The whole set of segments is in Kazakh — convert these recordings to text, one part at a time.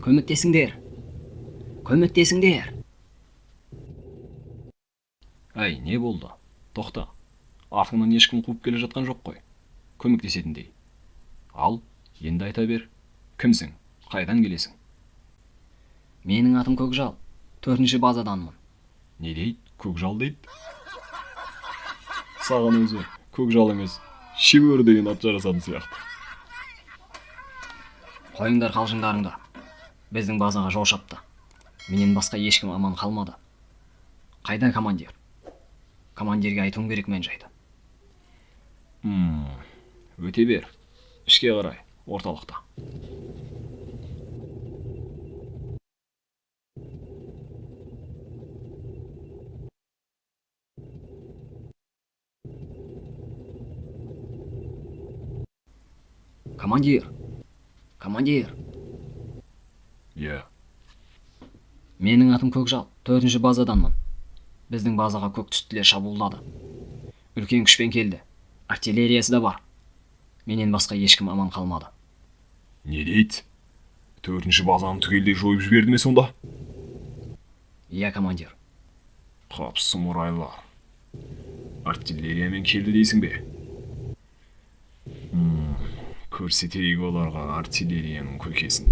Көмектесіңдер. Көмектесіңдер. Әй, не болды? Тоқта. Артыңнан ешкім қуып келе жатқан жоқ қой. Көмектесетіндей. Ал, енді айта бер. Кімсің? Қайдан келесің? Менің атым Көкжал. 4-ші базаданмын. Не дейді? Көкжал дейді? Саған өзі Көкжал емес, шебер деген ат жарасатын сияқты. Қойыңдар қалжыңдарыңды. Біздің базаға жол шапты. Менен басқа ешкім аман қалмады. Қайда командир? Командирге айтуым керек мен жайды. Өте бер. Ішке қарай, орталықта. Командир. Командир. Иә. Менің атым Көкжал. 4-ші базаданмын. Біздің базаға көк түстілер шабуылдады. Үлкен күшпен келді. Артиллериясы да бар. Менен басқа ешкім аман қалмады. Не дейді? 4-ші базаны түгелдей жойып жіберді ме сонда? Иә, командир. Қапсы мұрайлар. Артиллериямен келді дейсің бе? Көрсетейік оларға артиллерияның көкесін.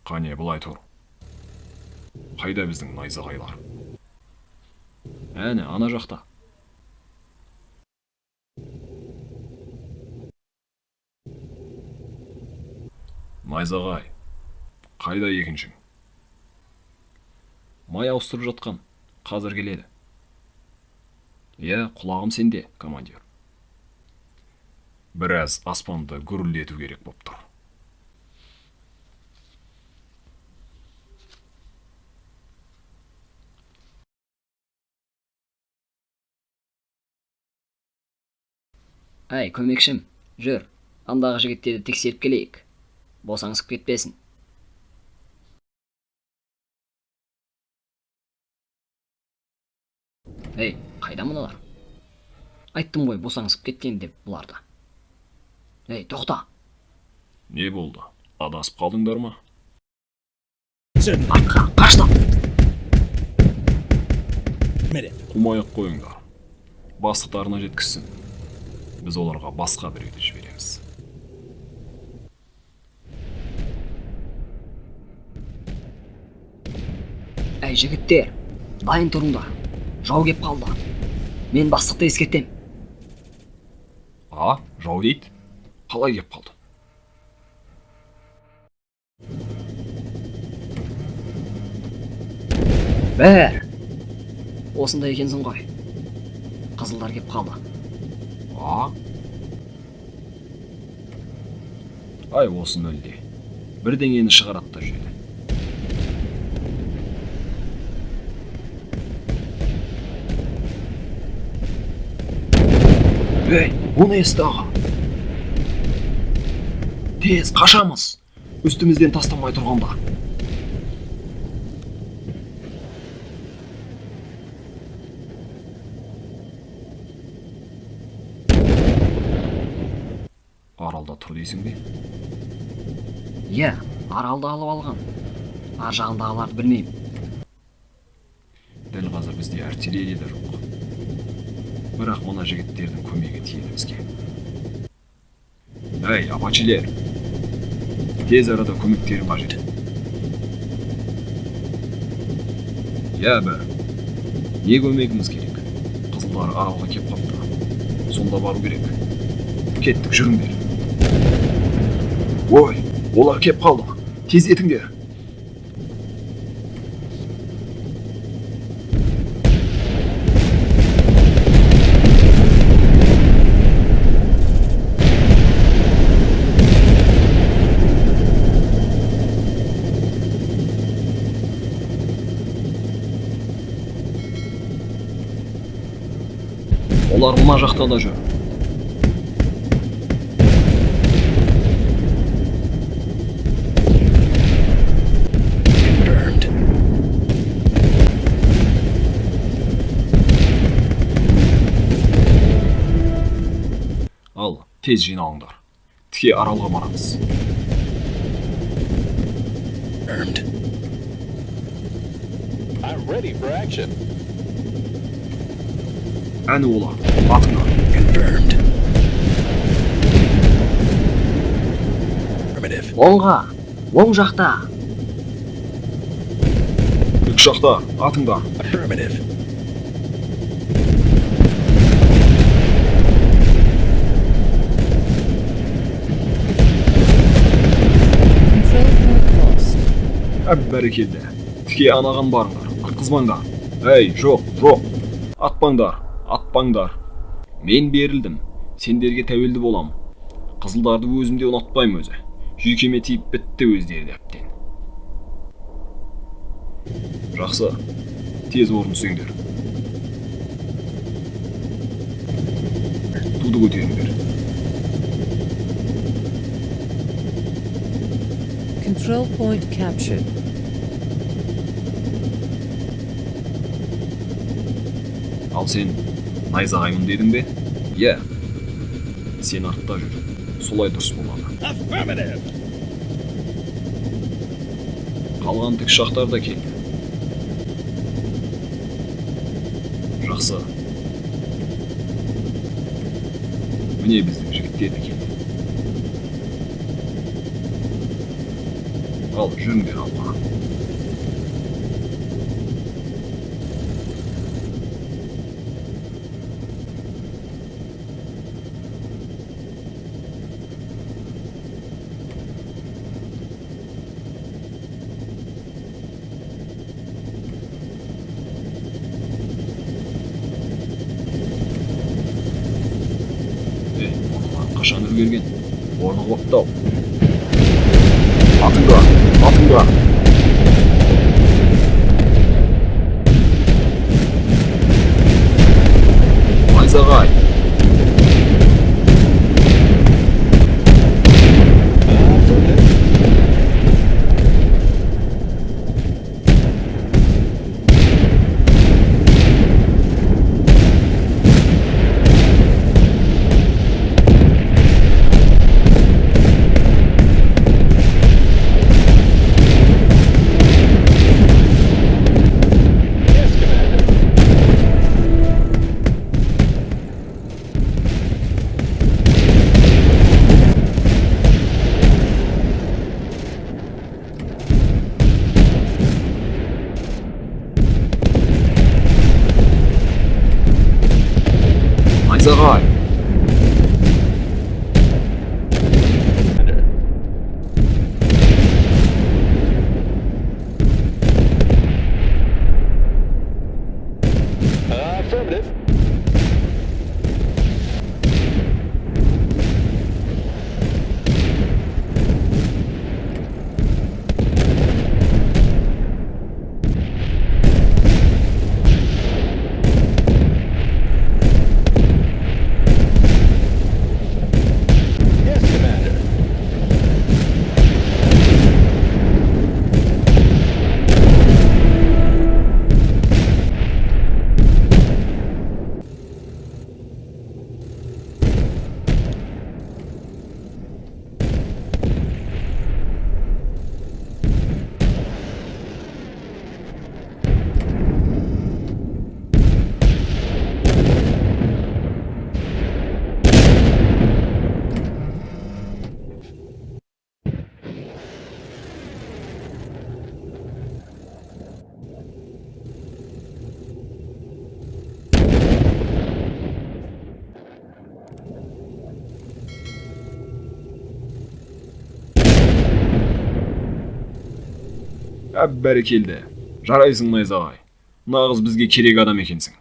Қане, бұлай тұр. Қайда біздің найзағайлар? Әне, ана жақта. Найзағай, қайда екіншің? Май ауыстырып жатқан, қазір келеді. Иә, құлағым сенде, командир. Біраз аспанды гүрілдету керек боп тұр. Әй, көмекшім, жүр. Андағы жігіттерді тексеріп келейік. Босаңсып кетпесін. Әй, қайда мұналар? Айттым ғой, босаңсып кеткен деп бұларда. Әй, тоқта. Не болды? Адасып қалдыңдар ма? Артқа, қашты. Қумай-ақ қойыңдар. Бастықтарына жеткізсін. Біз оларға басқа біреуді жібереміз. Әй, жігіттер, дайын тұрыңдар. Жау кеп қалды. Мен бастықты ескертем. Жау дейді? Қалай кеп қалды? Бәр! Осында екенсің ғой. Қызылдар кеп қалды. Ай, осын өлде. Бірдеңені шығаратта жүреді. Ей, оны есті аға. Тез, қашамыз. Үстімізден тастамай тұрғанда. Аралда тұр дейсің бе? Иә, аралды алып алған. Ар жағындағыларды білмеймін. Дәл қазір бізде артиллерия да жоқ. Бірақ мына жігіттердің көмегі тиеді бізге. Әй, апачилер! Тез арада көмектерің қажет. Иә, не көмегіміз керек? Қызылдар аралға кеп қапты. Сонда бару керек. Кеттік, жүріңдер. Ой, олар кеп қалды. Тез етіңдер. Олар мына жақта да жүр. Тез жиналыңдар. Тіке аралға барамыз. I'm ready for action. Әні олар, атыңдар. Оңға, оң жақта. Үш жақта, атыңдар. Бәрекелді. Тіке анаған барыңдар, атқызбаңдар. Әй, жоқ. Атпаңдар. Мен берілдім, сендерге тәуелді болам. Қызылдарды өзімде ұнатпайым өзі. Жүйкеме тиіп бітті өздері әптен. Жақсы, тез орын түсіңдер. Туды көтеріңдер. Control point captured. Ал сен найзағаймын дедің бе? Иә. Сен артта жүр. Солай дұрыс болады. Қалған тікұшақтар да келді. Жақсы. Міне біздің жігіттер де келді. Ал жүріңдер алға. Қашан үргерген? Орны қоптау. Атыңдар. Найзағай. Найзағай. Affirmative. Yes, Commander. Бәрекелді. Жарайсың найзағай. Нағыз бізге керек адам екенсің.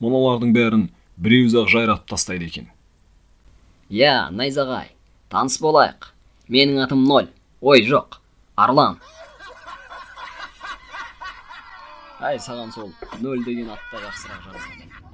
Мұналардың бәрін біреуіз-ақ жайратып тастайды екен. Я, найзағай, таныс болайық. Менің атым 0. Ой, жоқ, Арлан. Ай, саған сол 0 деген атта жақсырақ жарасады.